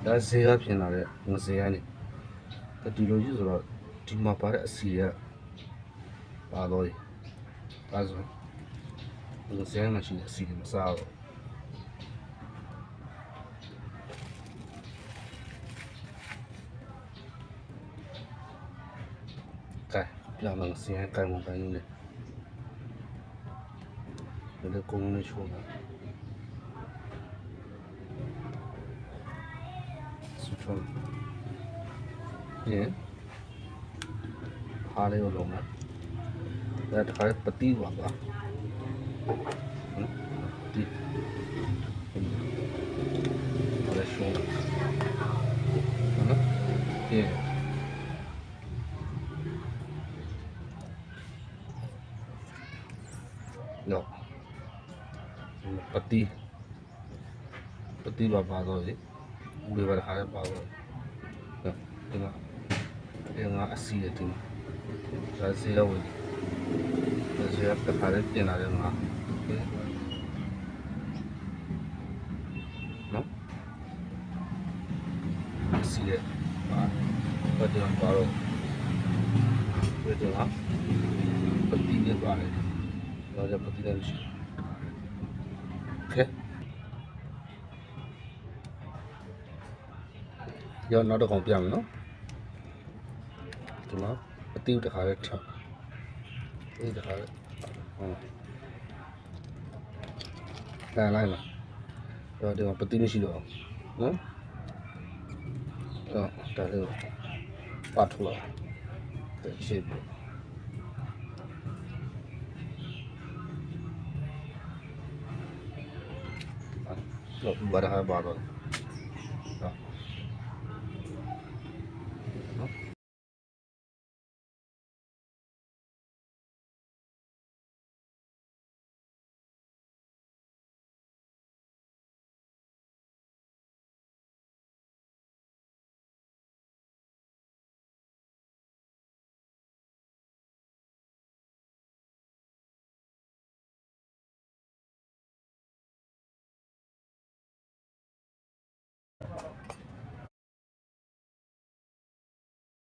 ဒါဈေးကပြင်လာတဲ့ငဈေးကနေဒီလိုကြီးဆိုတော့ဒီမှာပါတဲ့အစီကပါတော့တယ်ဒါဆိုငဈေးမရှိတဲ့အစီမစားတော့ကဲပြောင်းလာငဈေးကိုင်မပိုင်းနေတယ်ကုန်းနေချိုးတာ耶，爬了有龙了，那这还不低吧？低，我来说，耶，有，不低吧？爬到的，没把它爬到，对吧？这个阿西的对吗？这是要问，这是要把它的点哪里嘛？喏，阿西的，把这样爬了，这个啊，不低的爬的，然后不低的去，OK。要拿到旁边了，对吗？丢的还是跳，丢的还是，来嘛，要对吧？不丢的是了，这个拔出来，对，谢谢。把它还拔了。